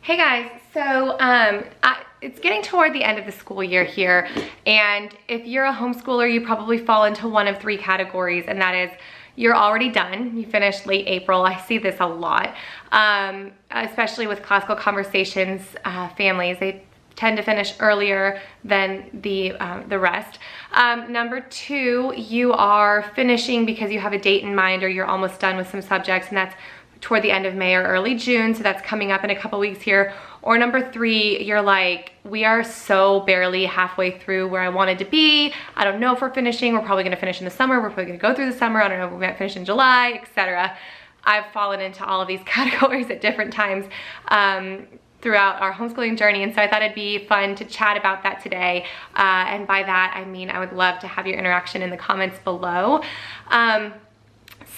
Hey guys, so it's getting toward the end of the school year here, and if you're a homeschooler, you probably fall into one of three categories, and that is you're already done. You finished late April. I see this a lot, especially with classical conversations families. They tend to finish earlier than the rest. Number two, you are finishing because you have a date in mind or you're almost done with some subjects, and that's toward the end of May or early June, so that's coming up in a couple weeks here. Or number three, you're like, we are so barely halfway through where I wanted to be. I don't know if we're finishing. We're probably gonna finish in the summer. We're probably gonna go through the summer. I don't know if we might finish in July, etc. I've fallen into all of these categories at different times throughout our homeschooling journey, and so I thought it'd be fun to chat about that today. And by that, I mean I would love to have your interaction in the comments below.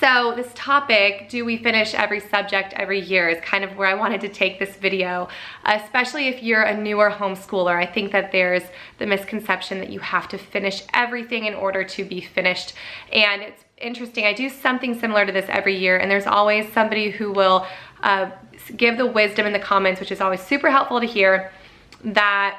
So this topic, do we finish every subject every year, is kind of where I wanted to take this video, especially if you're a newer homeschooler. I think that there's the misconception that you have to finish everything in order to be finished. And it's interesting, I do something similar to this every year, and there's always somebody who will give the wisdom in the comments, which is always super helpful to hear, that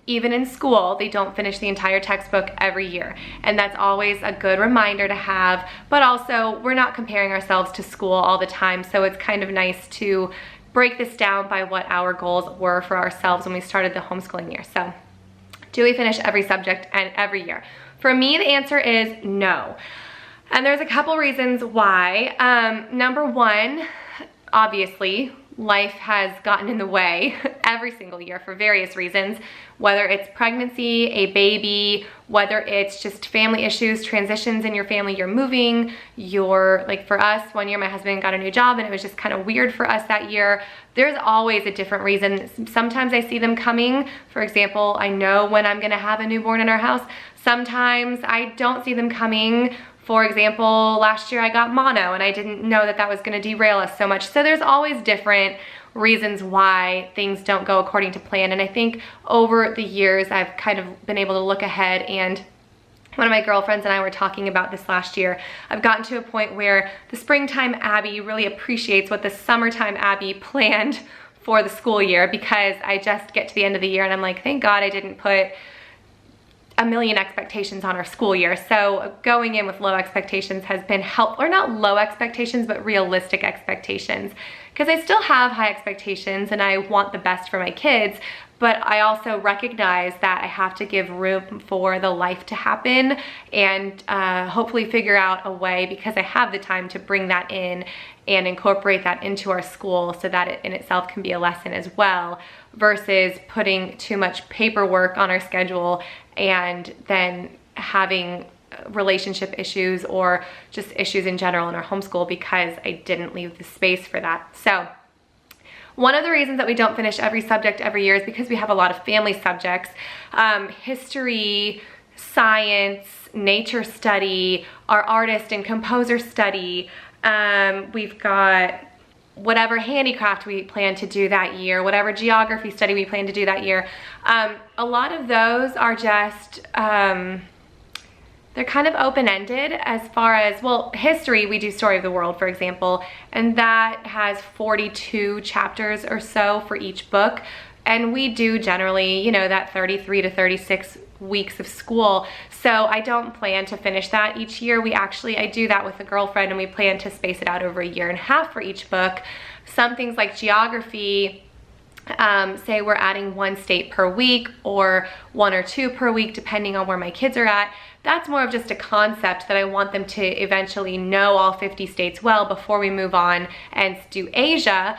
even in school, they don't finish the entire textbook every year. And that's always a good reminder to have, but also we're not comparing ourselves to school all the time. So it's kind of nice to break this down by what our goals were for ourselves when we started the homeschooling year. So do we finish every subject and every year? For me, the answer is no. And there's a couple reasons why. Number one, obviously, life has gotten in the way every single year for various reasons, whether it's pregnancy, a baby, whether it's just family issues, transitions in your family, you're moving, like for us, one year my husband got a new job and it was just kind of weird for us that year. There's always a different reason. Sometimes I see them coming. For example, I know when I'm gonna have a newborn in our house. Sometimes I don't see them coming. For example, last year I got mono and I didn't know that that was gonna derail us so much. So there's always different reasons why things don't go according to plan. And I think over the years, I've kind of been able to look ahead, and one of my girlfriends and I were talking about this last year. I've gotten to a point where the springtime Abby really appreciates what the summertime Abby planned for the school year, because I just get to the end of the year and I'm like, thank God I didn't put a million expectations on our school year. So going in with low expectations has been helpful, or not low expectations, but realistic expectations. Because I still have high expectations and I want the best for my kids, but I also recognize that I have to give room for the life to happen and hopefully figure out a way, because I have the time, to bring that in and incorporate that into our school so that it in itself can be a lesson as well, versus putting too much paperwork on our schedule and then having relationship issues or just issues in general in our homeschool because I didn't leave the space for that. So one of the reasons that we don't finish every subject every year is because we have a lot of family subjects, history, science, nature study, our artist and composer study. We've got whatever handicraft we plan to do that year, whatever geography study we plan to do that year. A lot of those are just, they're kind of open-ended as far as, well, history, we do Story of the World, for example, and that has 42 chapters or so for each book. And we do generally, you know, that 33 to 36 weeks of school. So I don't plan to finish that each year. I do that with a girlfriend, and we plan to space it out over a year and a half for each book. Some things like geography, say we're adding one state per week or one or two per week, depending on where my kids are at. That's more of just a concept that I want them to eventually know all 50 states well before we move on and do Asia.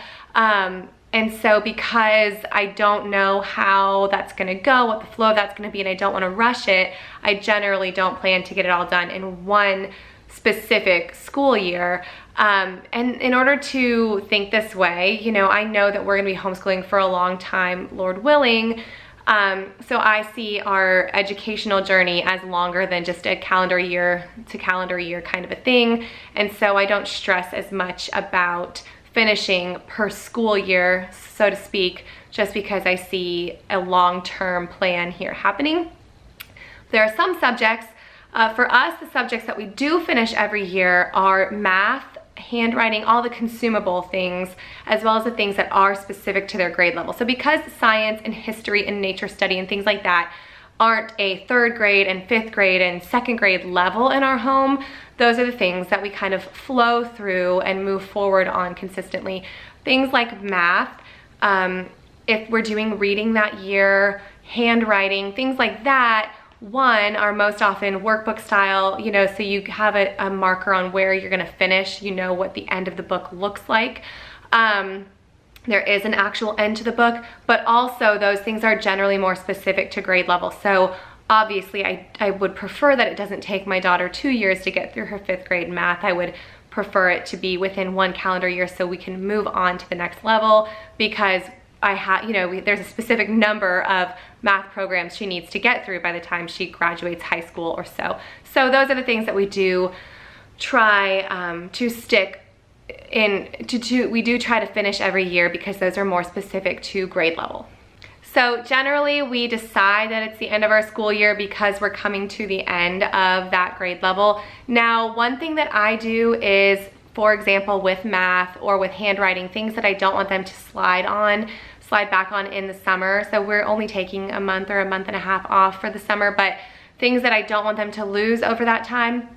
And so because I don't know how that's gonna go, what the flow of that's gonna be, and I don't wanna rush it, I generally don't plan to get it all done in one specific school year. And in order to think this way, you know, I know that we're gonna be homeschooling for a long time, Lord willing. So I see our educational journey as longer than just a calendar year to calendar year kind of a thing. And so I don't stress as much about finishing per school year, so to speak, just because I see a long-term plan here happening. There are some subjects, for us, the subjects that we do finish every year are math handwriting, all the consumable things, as well as the things that are specific to their grade level. So because science and history and nature study and things like that aren't a 3rd grade and 5th grade and 2nd grade level in our home, those are the things that we kind of flow through and move forward on consistently. Things like math, if we're doing reading that year, handwriting, things like that, one, are most often workbook style, you know, so you have a marker on where you're gonna finish, you know what the end of the book looks like. There is an actual end to the book, but also those things are generally more specific to grade level. So obviously I would prefer that it doesn't take my daughter 2 years to get through her 5th grade math. I would prefer it to be within 1 calendar year so we can move on to the next level, because you know, there's a specific number of math programs she needs to get through by the time she graduates high school or so. So those are the things that we do try to stick we do try to finish every year, because those are more specific to grade level. So generally we decide that it's the end of our school year because we're coming to the end of that grade level. Now, one thing that I do is, for example, with math or with handwriting, things that I don't want them to slide back on in the summer. So we're only taking a month or a month and a half off for the summer, but things that I don't want them to lose over that time.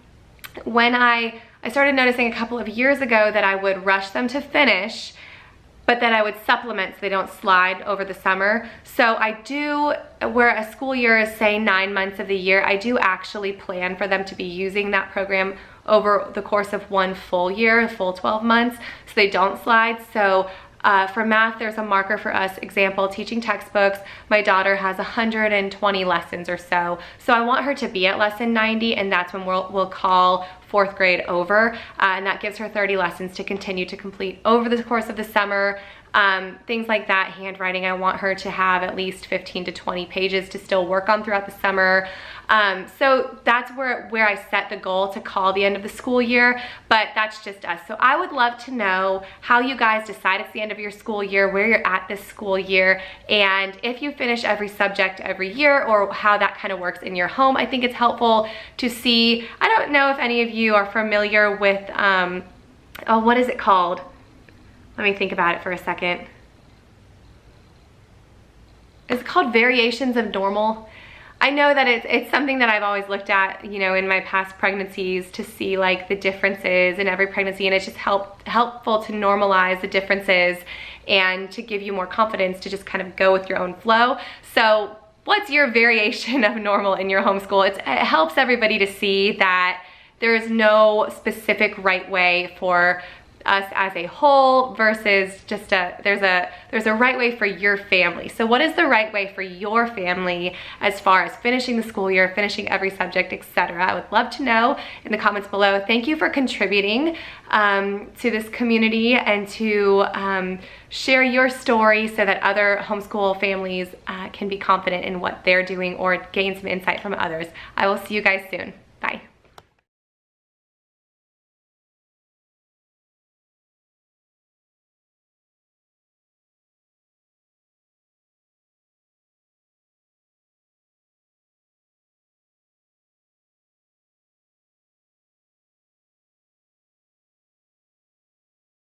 When I started noticing a couple of years ago that I would rush them to finish, but then I would supplement so they don't slide over the summer. So I do, where a school year is, say, 9 months of the year, I do actually plan for them to be using that program over the course of 1 full year, a full 12 months, so they don't slide. So for math, there's a marker for us. Example, teaching textbooks. My daughter has 120 lessons or so. So I want her to be at lesson 90, and that's when we'll call 4th grade over. And that gives her 30 lessons to continue to complete over the course of the summer. Things like that, handwriting, I want her to have at least 15 to 20 pages to still work on throughout the summer. So that's where I set the goal to call the end of the school year, but that's just us. So I would love to know how you guys decide it's the end of your school year, where you're at this school year, and if you finish every subject every year, or how that kind of works in your home. I think it's helpful to see. I don't know if any of you are familiar with, what is it called? Let me think about it for a second. It's called Variations of Normal. I know that it's something that I've always looked at, you know, in my past pregnancies, to see like the differences in every pregnancy, and it's just helpful to normalize the differences and to give you more confidence to just kind of go with your own flow. So what's your variation of normal in your homeschool? It helps everybody to see that there is no specific right way for us as a whole versus just there's a right way for your family. So what is the right way for your family as far as finishing the school year, finishing every subject, etc.? I would love to know in the comments below. Thank you for contributing to this community and to share your story so that other homeschool families can be confident in what they're doing or gain some insight from others. I will see you guys soon.